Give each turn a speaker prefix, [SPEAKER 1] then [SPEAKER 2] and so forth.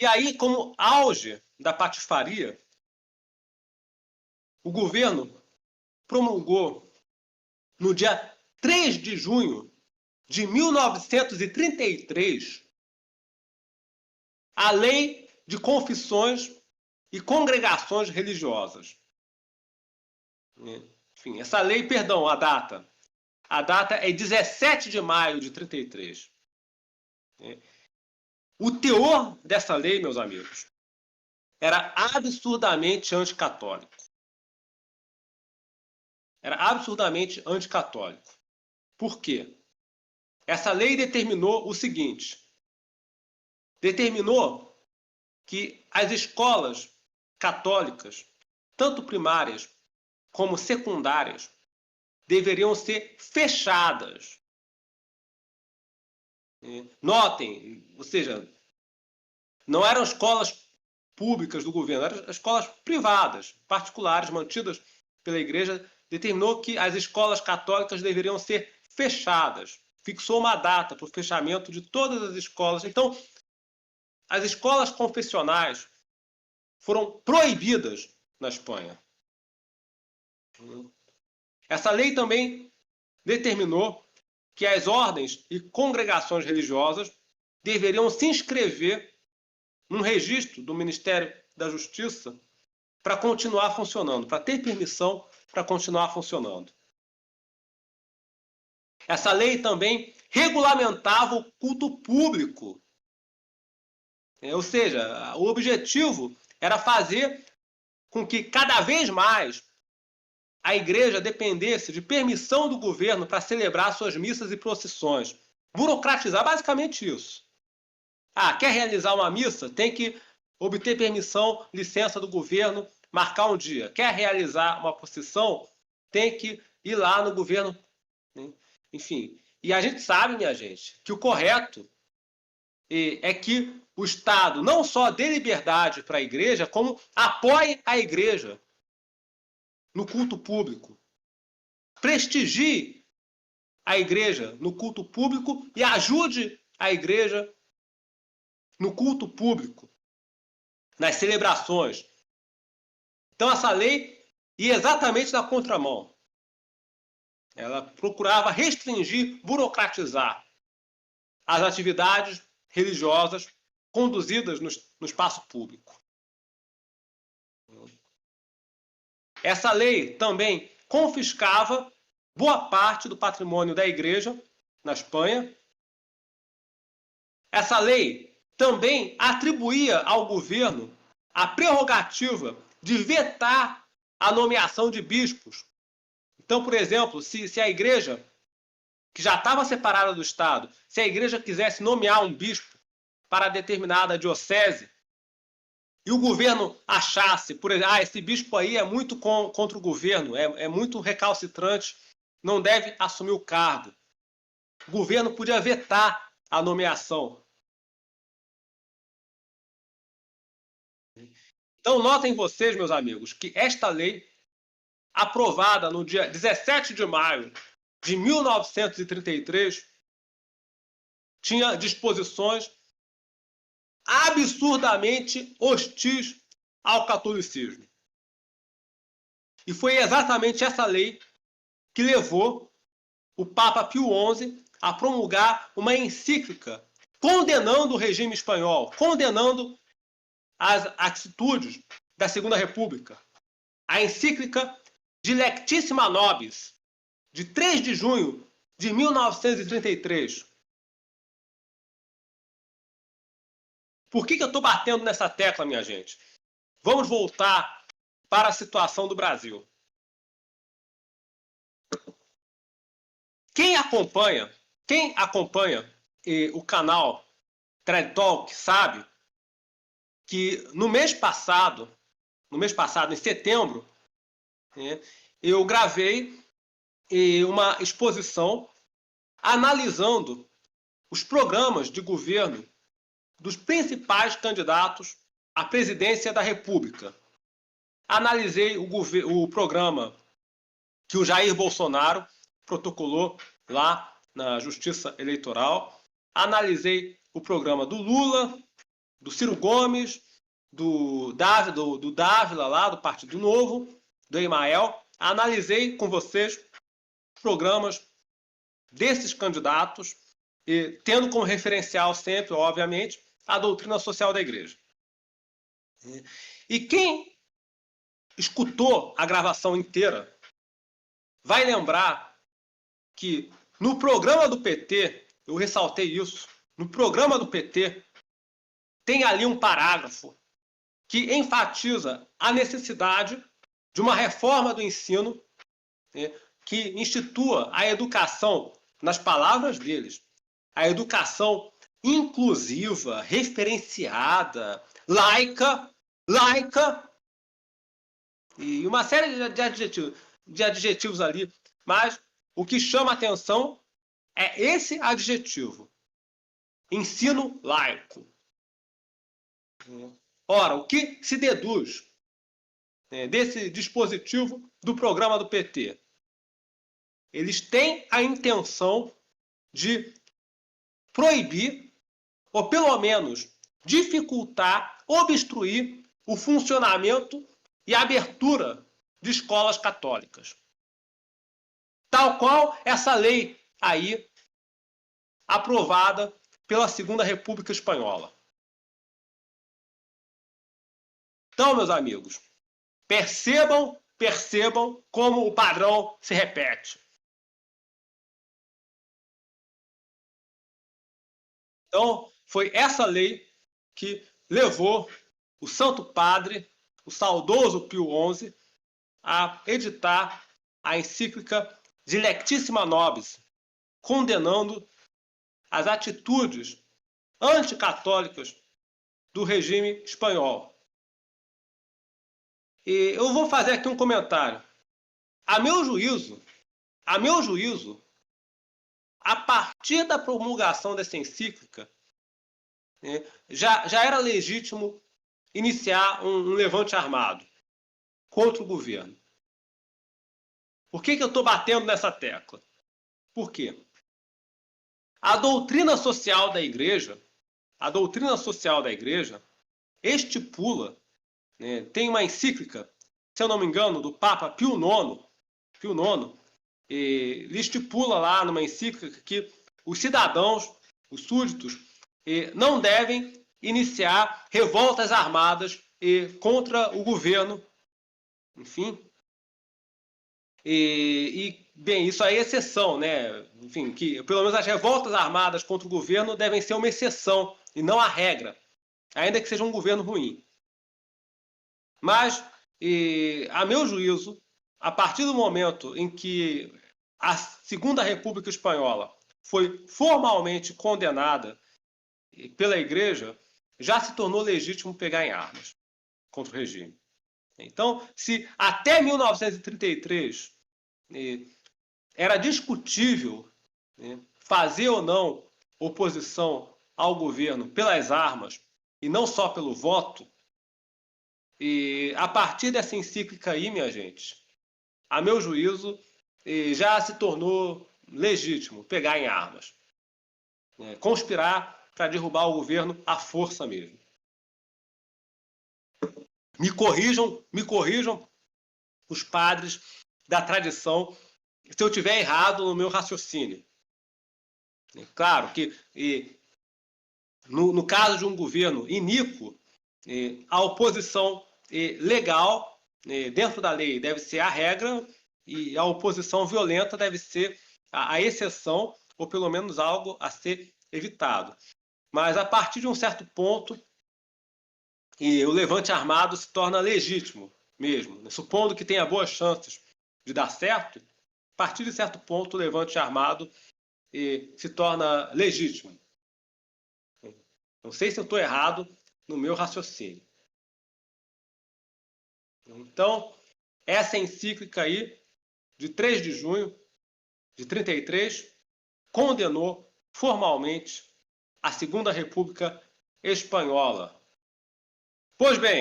[SPEAKER 1] E aí, como auge da patifaria, o governo promulgou, no dia 3 de junho de 1933, a Lei de Confissões e Congregações Religiosas. Enfim, essa lei, perdão, a data é 17 de maio de 33. O teor dessa lei, meus amigos, era absurdamente anticatólico. Era absurdamente anticatólico. Por quê? Essa lei determinou o seguinte: determinou que as escolas católicas, tanto primárias como secundárias, deveriam ser fechadas. Notem, ou seja, não eram escolas públicas do governo, eram escolas privadas, particulares, mantidas pela igreja. Determinou que as escolas católicas deveriam ser fechadas. Fixou uma data para o fechamento de todas as escolas. Então, as escolas confessionais foram proibidas na Espanha. Essa lei também determinou que as ordens e congregações religiosas deveriam se inscrever num registro do Ministério da Justiça para continuar funcionando, para ter permissão para continuar funcionando. Essa lei também regulamentava o culto público. Ou seja, o objetivo era fazer com que cada vez mais a igreja dependesse de permissão do governo para celebrar suas missas e procissões. Burocratizar basicamente isso. Quer realizar uma missa? Tem que obter permissão, licença do governo, marcar um dia. Quer realizar uma procissão? Tem que ir lá no governo. Enfim, e a gente sabe, minha gente, que o correto é que o Estado não só dê liberdade para a igreja, como apoie a igreja no culto público. Prestigie a igreja no culto público e ajude a igreja no culto público, nas celebrações. Então essa lei ia exatamente na contramão. Ela procurava restringir, burocratizar as atividades religiosas conduzidas no espaço público. Essa lei também confiscava boa parte do patrimônio da igreja na Espanha. Essa lei também atribuía ao governo a prerrogativa de vetar a nomeação de bispos. Então, por exemplo, se a igreja, que já estava separada do Estado, se a igreja quisesse nomear um bispo para determinada diocese, e o governo achasse, por exemplo, esse bispo aí é muito contra o governo, é muito recalcitrante, não deve assumir o cargo. O governo podia vetar a nomeação. Então, notem vocês, meus amigos, que esta lei, aprovada no dia 17 de maio de 1933, tinha disposições absurdamente hostis ao catolicismo. E foi exatamente essa lei que levou o Papa Pio XI a promulgar uma encíclica condenando o regime espanhol, condenando as atitudes da Segunda República. A encíclica Dilectissima Nobis, de 3 de junho de 1933. Por que eu estou batendo nessa tecla, minha gente? Vamos voltar para a situação do Brasil. Quem acompanha o canal Trend Talk sabe que no mês passado, em setembro, eu gravei uma exposição analisando os programas de governo dos principais candidatos à presidência da República. Analisei o programa que o Jair Bolsonaro protocolou lá na Justiça Eleitoral. Analisei o programa do Lula, do Ciro Gomes, do Dávila lá, do Partido Novo, do Emael. Analisei com vocês programas desses candidatos, e tendo como referencial sempre, obviamente, a doutrina social da Igreja. E quem escutou a gravação inteira vai lembrar que no programa do PT, eu ressaltei isso, no programa do PT tem ali um parágrafo que enfatiza a necessidade de uma reforma do ensino, né, que institua a educação, nas palavras deles, a educação inclusiva, referenciada, laica, e uma série de adjetivos ali, mas o que chama a atenção é esse adjetivo, ensino laico. Ora, o que se deduz desse dispositivo do programa do PT? Eles têm a intenção de proibir, ou pelo menos dificultar, obstruir o funcionamento e a abertura de escolas católicas. Tal qual essa lei aí, aprovada pela Segunda República Espanhola. Então, meus amigos, percebam como o padrão se repete. Então, foi essa lei que levou o Santo Padre, o saudoso Pio XI, a editar a encíclica Dilectissima Nobis, condenando as atitudes anticatólicas do regime espanhol. E eu vou fazer aqui um comentário. A meu juízo, a partir da promulgação dessa encíclica, já era legítimo iniciar um levante armado contra o governo. Por que eu estou batendo nessa tecla? Por quê? A doutrina social da Igreja estipula, tem uma encíclica, se eu não me engano, do Papa Pio IX, ele estipula lá numa encíclica que os cidadãos, os súditos, não devem iniciar revoltas armadas contra o governo, enfim. Bem, isso aí é exceção, né? Enfim, que pelo menos as revoltas armadas contra o governo devem ser uma exceção e não a regra, ainda que seja um governo ruim. Mas, a meu juízo, a partir do momento em que a Segunda República Espanhola foi formalmente condenada pela Igreja, já se tornou legítimo pegar em armas contra o regime. Então, se até 1933 era discutível fazer ou não oposição ao governo pelas armas e não só pelo voto, e a partir dessa encíclica aí, minha gente, a meu juízo, já se tornou legítimo pegar em armas, conspirar para derrubar o governo à força mesmo. Me corrijam os padres da tradição se eu tiver errado no meu raciocínio. Claro que no caso de um governo iníquo, a oposição legal dentro da lei deve ser a regra e a oposição violenta deve ser a exceção, ou pelo menos algo a ser evitado. Mas a partir de um certo ponto, o levante armado se torna legítimo mesmo, supondo que tenha boas chances de dar certo. A partir de certo ponto, o levante armado se torna legítimo. Não sei se eu estou errado no meu raciocínio. Então, essa encíclica aí, de 3 de junho de 33, condenou formalmente a Segunda República Espanhola. Pois bem,